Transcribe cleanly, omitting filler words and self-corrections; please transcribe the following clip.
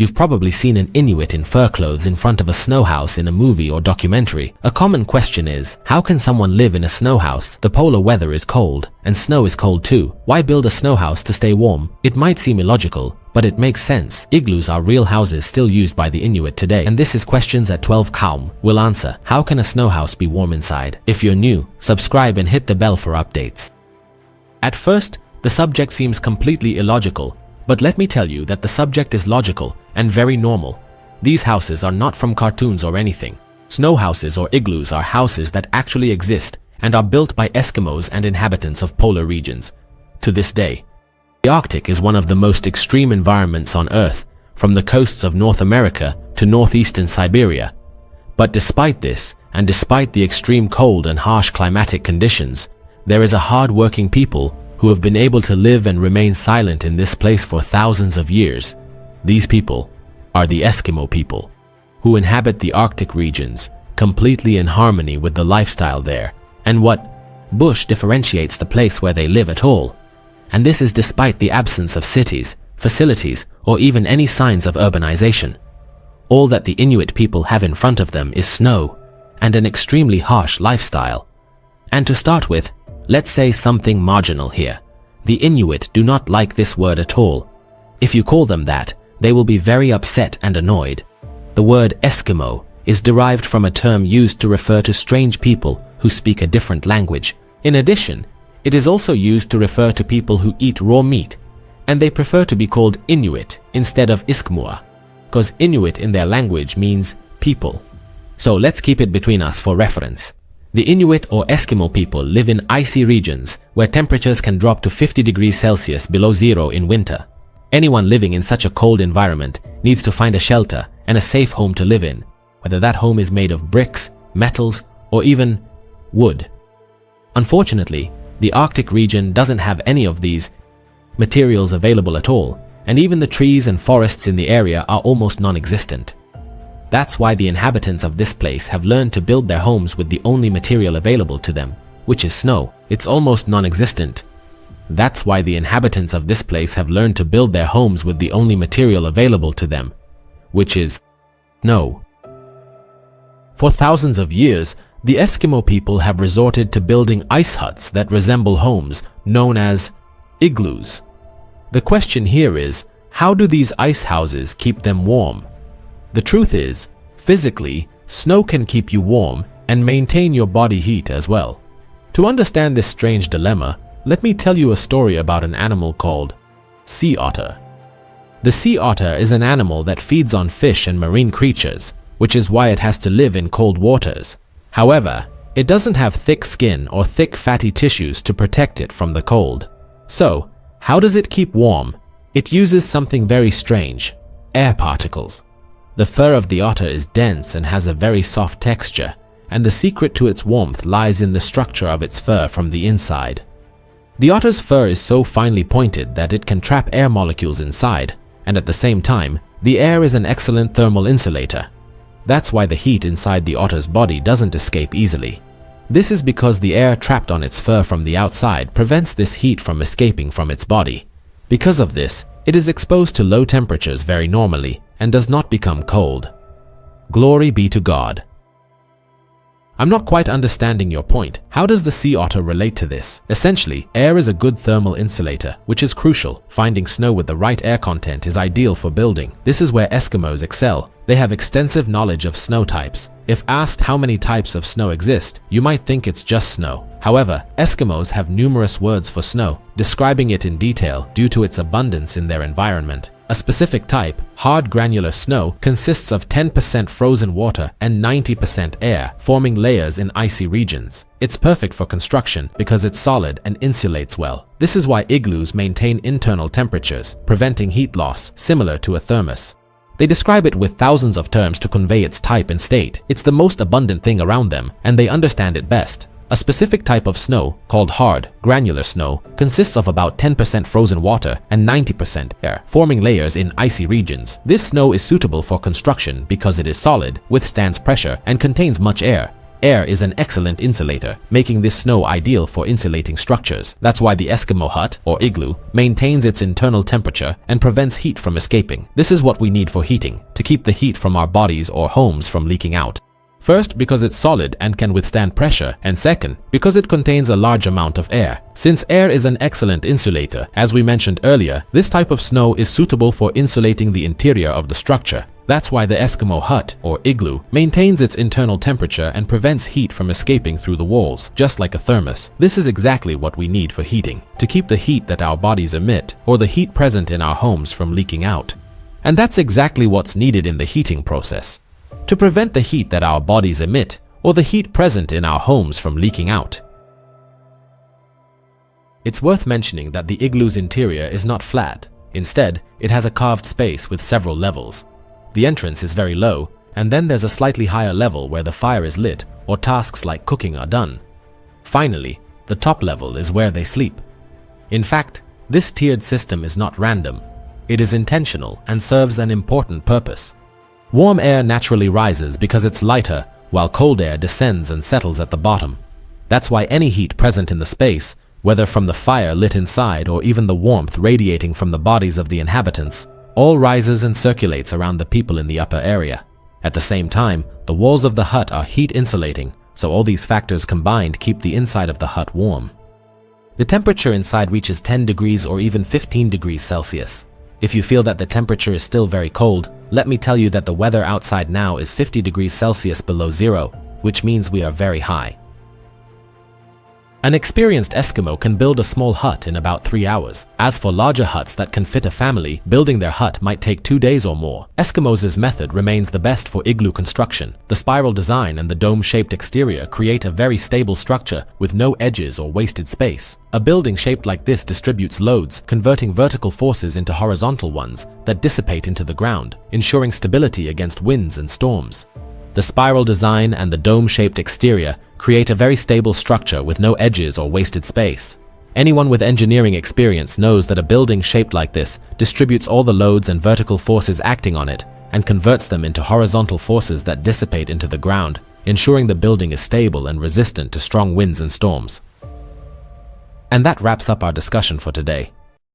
You've probably seen an Inuit in fur clothes in front of a snow house in a movie or documentary. A common question is, how can someone live in a snow house? The polar weather is cold, and snow is cold too. Why build a snow house to stay warm? It might seem illogical, but it makes sense. Igloos are real houses still used by the Inuit today, and this is questions at 12 calm. We'll answer, how can a snow house be warm inside? If you're new, subscribe and hit the bell for updates. At first, the subject seems completely illogical, but let me tell you that the subject is logical and very normal. These houses are not from cartoons or anything. Snow houses or igloos are houses that actually exist and are built by Eskimos and inhabitants of polar regions. To this day, the Arctic is one of the most extreme environments on Earth, from the coasts of North America to northeastern Siberia. But despite this, and despite the extreme cold and harsh climatic conditions, there is a hard-working people who have been able to live and remain silent in this place for thousands of years. These people are the Eskimo people, who inhabit the Arctic regions, completely in harmony with the lifestyle there, and what bush differentiates the place where they live at all. And this is despite the absence of cities, facilities, or even any signs of urbanization. All that the Inuit people have in front of them is snow, and an extremely harsh lifestyle. And to start with, let's say something marginal here. The Inuit do not like this word at all. If you call them that, they will be very upset and annoyed. The word Eskimo is derived from a term used to refer to strange people who speak a different language. In addition, it is also used to refer to people who eat raw meat, and they prefer to be called Inuit instead of Iskmua, because Inuit in their language means people. So let's keep it between us for reference. The Inuit or Eskimo people live in icy regions where temperatures can drop to 50 degrees Celsius below zero in winter. Anyone living in such a cold environment needs to find a shelter and a safe home to live in, whether that home is made of bricks, metals, or even wood. Unfortunately, the Arctic region doesn't have any of these materials available at all, and even the trees and forests in the area are almost non-existent. That's why the inhabitants of this place have learned to build their homes with the only material available to them, which is snow. It's almost non-existent. That's why the inhabitants of this place have learned to build their homes with the only material available to them, which is snow. For thousands of years, the Eskimo people have resorted to building ice huts that resemble homes, known as igloos. The question here is, how do these ice houses keep them warm? The truth is, physically, snow can keep you warm and maintain your body heat as well. To understand this strange dilemma, let me tell you a story about an animal called sea otter. The sea otter is an animal that feeds on fish and marine creatures, which is why it has to live in cold waters. However, it doesn't have thick skin or thick fatty tissues to protect it from the cold. So, how does it keep warm? It uses something very strange: air particles. The fur of the otter is dense and has a very soft texture, and the secret to its warmth lies in the structure of its fur from the inside. The otter's fur is so finely pointed that it can trap air molecules inside, and at the same time, the air is an excellent thermal insulator. That's why the heat inside the otter's body doesn't escape easily. This is because the air trapped on its fur from the outside prevents this heat from escaping from its body. Because of this, it is exposed to low temperatures very normally and does not become cold. Glory be to God. I'm not quite understanding your point. How does the sea otter relate to this? Essentially, air is a good thermal insulator, which is crucial. Finding snow with the right air content is ideal for building. This is where Eskimos excel. They have extensive knowledge of snow types. If asked how many types of snow exist, you might think it's just snow. However, Eskimos have numerous words for snow, describing it in detail due to its abundance in their environment. A specific type, hard granular snow, consists of 10% frozen water and 90% air, forming layers in icy regions. It's perfect for construction because it's solid and insulates well. This is why igloos maintain internal temperatures, preventing heat loss, similar to a thermos. They describe it with thousands of terms to convey its type and state. It's the most abundant thing around them, and they understand it best. A specific type of snow, called hard, granular snow, consists of about 10% frozen water and 90% air, forming layers in icy regions. This snow is suitable for construction because it is solid, withstands pressure, and contains much air. Air is an excellent insulator, making this snow ideal for insulating structures. That's why the Eskimo hut, or igloo, maintains its internal temperature and prevents heat from escaping. This is what we need for heating, to keep the heat from our bodies or homes from leaking out. First, because it's solid and can withstand pressure, and second, because it contains a large amount of air. Since air is an excellent insulator, as we mentioned earlier, this type of snow is suitable for insulating the interior of the structure. That's why the Eskimo hut, or igloo, maintains its internal temperature and prevents heat from escaping through the walls, just like a thermos. This is exactly what we need for heating, to keep the heat that our bodies emit, or the heat present in our homes from leaking out. And that's exactly what's needed in the heating process, to prevent the heat that our bodies emit, or the heat present in our homes from leaking out. It's worth mentioning that the igloo's interior is not flat. Instead, it has a carved space with several levels. The entrance is very low, and then there's a slightly higher level where the fire is lit or tasks like cooking are done. Finally, the top level is where they sleep. In fact, this tiered system is not random. It is intentional and serves an important purpose. Warm air naturally rises because it's lighter, while cold air descends and settles at the bottom. That's why any heat present in the space, whether from the fire lit inside or even the warmth radiating from the bodies of the inhabitants, all rises and circulates around the people in the upper area. At the same time, the walls of the hut are heat insulating, so all these factors combined keep the inside of the hut warm. The temperature inside reaches 10 degrees or even 15 degrees Celsius. If you feel that the temperature is still very cold, let me tell you that the weather outside now is 50 degrees Celsius below zero, which means we are very high. An experienced Eskimo can build a small hut in about 3 hours. As for larger huts that can fit a family, building their hut might take 2 days or more. Eskimos' method remains the best for igloo construction. The spiral design and the dome-shaped exterior create a very stable structure with no edges or wasted space. A building shaped like this distributes loads, converting vertical forces into horizontal ones that dissipate into the ground, ensuring stability against winds and storms. The spiral design and the dome-shaped exterior create a very stable structure with no edges or wasted space. Anyone with engineering experience knows that a building shaped like this distributes all the loads and vertical forces acting on it and converts them into horizontal forces that dissipate into the ground, ensuring the building is stable and resistant to strong winds and storms. And that wraps up our discussion for today.